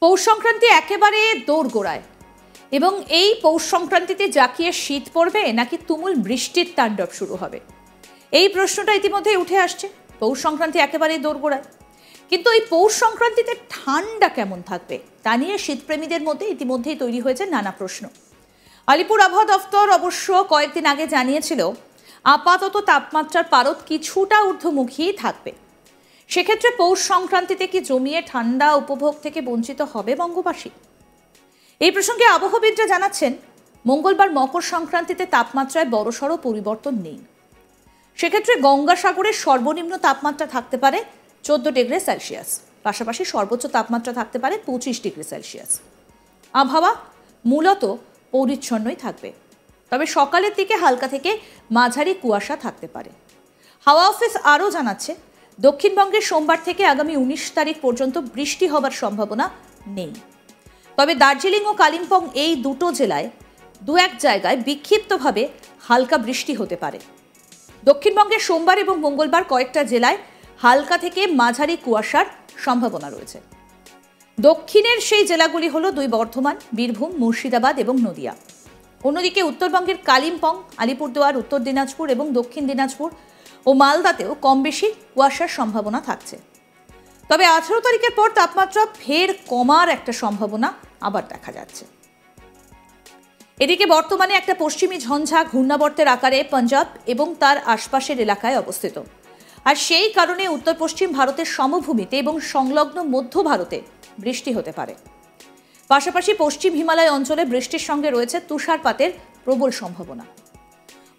পৌষ সংক্রান্তি একেবারে দোরগোড়ায় এবং এই পৌষ সংক্রান্তিতে জাঁকিয়ে শীত পড়বে নাকি তুমুল বৃষ্টির তাণ্ডব শুরু হবে, এই প্রশ্নটা ইতিমধ্যেই উঠে আসছে। পৌষ সংক্রান্তি একেবারে দোরগোড়ায়, কিন্তু এই পৌষ সংক্রান্তিতে ঠান্ডা কেমন থাকবে তা নিয়ে শীতপ্রেমীদের মধ্যে ইতিমধ্যেই তৈরি হয়েছে নানা প্রশ্ন। আলিপুর আবহাওয়া দফতর অবশ্য কয়েকদিন আগে জানিয়েছিল আপাতত তাপমাত্রার পারদ কিছুটা ঊর্ধ্বমুখী থাকবে। সেক্ষেত্রে পৌষ সংক্রান্তিতে কি জমিয়ে ঠান্ডা উপভোগ থেকে বঞ্চিত হবে বঙ্গবাসী? এই প্রসঙ্গে আবহাওয়াবিদরা জানাচ্ছেন মঙ্গলবার মকর সংক্রান্তিতে তাপমাত্রায় বড়সড় পরিবর্তন নেই। সেক্ষেত্রে গঙ্গাসাগরের সর্বনিম্ন তাপমাত্রা থাকতে পারে 14 ডিগ্রি সেলসিয়াস, পাশাপাশি সর্বোচ্চ তাপমাত্রা থাকতে পারে 25 ডিগ্রি সেলসিয়াস। আবহাওয়া মূলত পরিচ্ছন্নই থাকবে, তবে সকালের দিকে হালকা থেকে মাঝারি কুয়াশা থাকতে পারে। হাওয়া অফিস আরও জানাচ্ছে দক্ষিণবঙ্গের সোমবার থেকে আগামী 19 তারিখ পর্যন্ত বৃষ্টি হবার সম্ভাবনা নেই, তবে দার্জিলিং ও কালিম্পং এই দুটো জেলায় দু এক জায়গায় বিক্ষিপ্তভাবে হালকা বৃষ্টি হতে পারে। দক্ষিণবঙ্গের সোমবার এবং মঙ্গলবার কয়েকটা জেলায় হালকা থেকে মাঝারি কুয়াশার সম্ভাবনা রয়েছে। দক্ষিণের সেই জেলাগুলি হলো দুই বর্ধমান, বীরভূম, মুর্শিদাবাদ এবং নদিয়া। অন্যদিকে উত্তরবঙ্গের কালিম্পং, আলিপুরদুয়ার, উত্তর দিনাজপুর এবং দক্ষিণ দিনাজপুর ও মালদাতেও কম বেশি কুয়াশার সম্ভাবনা থাকছে। তবে 18 তারিখের পর তাপমাত্রা ফের কমার একটা সম্ভাবনা আবার দেখা যাচ্ছে। এদিকে বর্তমানে একটা পশ্চিমী ঝঞ্ঝা ঘূর্ণাবর্তের আকারে পাঞ্জাব এবং তার আশপাশের এলাকায় অবস্থিত, আর সেই কারণে উত্তর পশ্চিম ভারতের সমভূমিতে এবং সংলগ্ন মধ্য ভারতে বৃষ্টি হতে পারে। পাশাপাশি পশ্চিম হিমালয় অঞ্চলে বৃষ্টির সঙ্গে রয়েছে তুষারপাতের প্রবল সম্ভাবনা।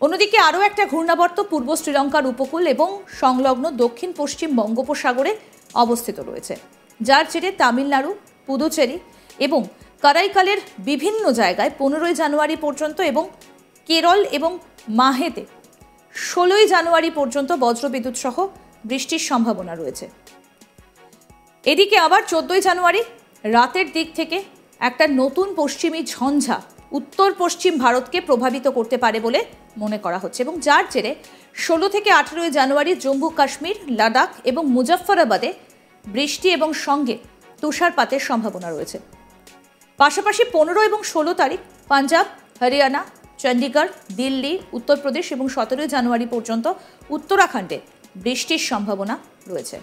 অন্যদিকে আরও একটা ঘূর্ণাবর্ত পূর্ব শ্রীলঙ্কার উপকূল এবং সংলগ্ন দক্ষিণ পশ্চিম বঙ্গোপসাগরে অবস্থিত রয়েছে, যার জেরে তামিলনাড়ু, পুদুচেরি এবং কারাইকালের বিভিন্ন জায়গায় 15 জানুয়ারি পর্যন্ত এবং কেরল এবং মাহেতে 16 জানুয়ারি পর্যন্ত বজ্রবিদ্যুৎ সহ বৃষ্টির সম্ভাবনা রয়েছে। এদিকে আবার 14 জানুয়ারি রাতের দিক থেকে একটা নতুন পশ্চিমী ঝঞ্ঝা উত্তর পশ্চিম ভারতকে প্রভাবিত করতে পারে বলে মনে করা হচ্ছে, এবং যার জেরে 16 থেকে 18 জানুয়ারি জম্মু কাশ্মীর, লাদাখ এবং মুজফ্ফরাবাদে বৃষ্টি এবং সঙ্গে তুষারপাতের সম্ভাবনা রয়েছে। পাশাপাশি 15 এবং 16 তারিখ পাঞ্জাব, হরিয়ানা, চণ্ডীগড়, দিল্লি, উত্তরপ্রদেশ এবং 17 জানুয়ারি পর্যন্ত উত্তরাখণ্ডে বৃষ্টির সম্ভাবনা রয়েছে।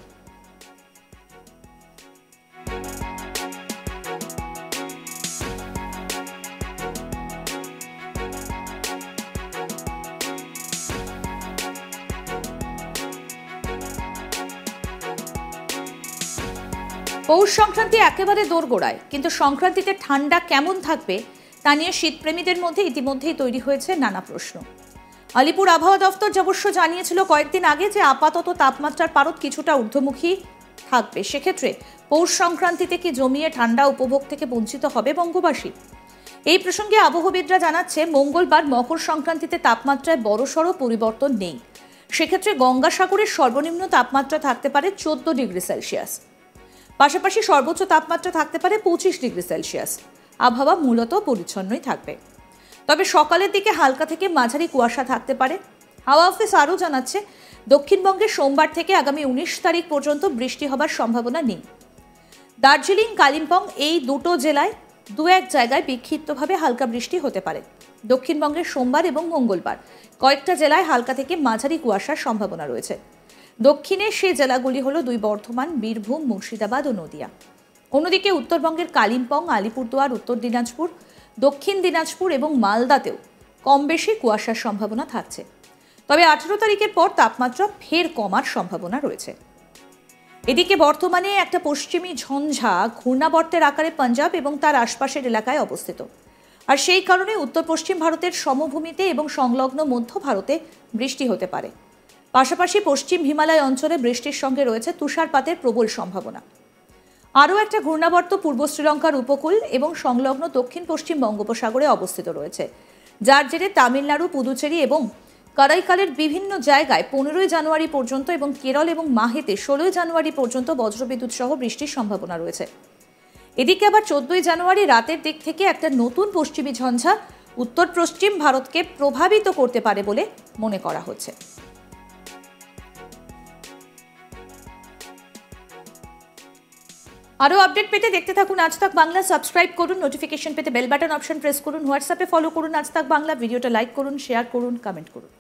পৌষ সংক্রান্তি একেবারে দোরগোড়ায়, কিন্তু সংক্রান্তিতে ঠান্ডা কেমন থাকবে তা নিয়ে শীতপ্রেমীদের মধ্যে ইতিমধ্যেই তৈরি হয়েছে নানা প্রশ্ন। আলিপুর আবহাওয়া দফতর অবশ্য জানিয়েছিল কয়েকদিন আগে যে আপাতত তাপমাত্রার পারদ কিছুটা ঊর্ধ্বমুখী থাকবে। সেক্ষেত্রে পৌষ সংক্রান্তিতে কি জমিয়ে ঠান্ডা উপভোগ থেকে বঞ্চিত হবে বঙ্গবাসী? এই প্রসঙ্গে আবহাওয়াবিদরা জানাচ্ছে মঙ্গলবার মকর সংক্রান্তিতে তাপমাত্রায় বড়সড় পরিবর্তন নেই। সেক্ষেত্রে গঙ্গাসাগরের সর্বনিম্ন তাপমাত্রা থাকতে পারে 14 ডিগ্রি সেলসিয়াস, পাশাপাশি সর্বোচ্চ তাপমাত্রা থাকতে পারে 25 ডিগ্রি সেলসিয়াস। আবহাওয়া মূলত পরিচ্ছন্নই থাকবে, তবে সকালের দিকে হালকা থেকে মাঝারি কুয়াশা থাকতে পারে। হাওয়া অফিস আরও জানাচ্ছে দক্ষিণবঙ্গে সোমবার থেকে আগামী 19 তারিখ পর্যন্ত বৃষ্টি হবার সম্ভাবনা নেই। দার্জিলিং, কালিম্পং এই দুটো জেলায় দু এক জায়গায় বিক্ষিপ্তভাবে হালকা বৃষ্টি হতে পারে। দক্ষিণবঙ্গের সোমবার এবং মঙ্গলবার কয়েকটা জেলায় হালকা থেকে মাঝারি কুয়াশার সম্ভাবনা রয়েছে। দক্ষিণের সেই জেলাগুলি হলো দুই বর্ধমান, বীরভূম, মুর্শিদাবাদ ও নদিয়া। অন্যদিকে উত্তরবঙ্গের কালিম্পং, আলিপুরদুয়ার, উত্তর দিনাজপুর, দক্ষিণ দিনাজপুর এবং মালদাতেও কম বেশি কুয়াশার সম্ভাবনা থাকছে। তবে 18 তারিখের পর তাপমাত্রা ফের কমার সম্ভাবনা রয়েছে। এদিকে বর্তমানে একটা পশ্চিমী ঝঞ্ঝা ঘূর্ণাবর্তের আকারে পাঞ্জাব এবং তার আশপাশের এলাকায় অবস্থিত, আর সেই কারণে উত্তর পশ্চিম ভারতের সমভূমিতে এবং সংলগ্ন মধ্য ভারতে বৃষ্টি হতে পারে। পাশাপাশি পশ্চিম হিমালয় অঞ্চলে বৃষ্টির সঙ্গে রয়েছে তুষারপাতের প্রবল সম্ভাবনা। আরও একটা ঘূর্ণাবর্ত পূর্ব শ্রীলঙ্কার উপকূল এবং সংলগ্ন দক্ষিণ পশ্চিম বঙ্গোপসাগরে অবস্থিত রয়েছে, যার জেরে তামিলনাড়ু, পুদুচেরি এবং কারাইকালের বিভিন্ন জায়গায় 15 জানুয়ারি পর্যন্ত এবং কেরল এবং মাহেতে 16 জানুয়ারি পর্যন্ত বজ্রবিদ্যুৎ সহ বৃষ্টির সম্ভাবনা রয়েছে। এদিকে আবার 14 জানুয়ারি রাতের দিক থেকে একটা নতুন পশ্চিমী ঝঞ্ঝা উত্তর পশ্চিম ভারতকে প্রভাবিত করতে পারে বলে মনে করা হচ্ছে। আরও আপডেট পেতে দেখতে থাকুন আজ তাক বাংলা। সাবস্ক্রাইব করুন, নোটিফিকেশন পেতে বেল বাটন অপশন প্রেস করুন, হোয়াটসঅ্যাপে ফলো করুন আজ তাক বাংলা। ভিডিওটা লাইক করুন, শেয়ার করুন, কমেন্ট করুন।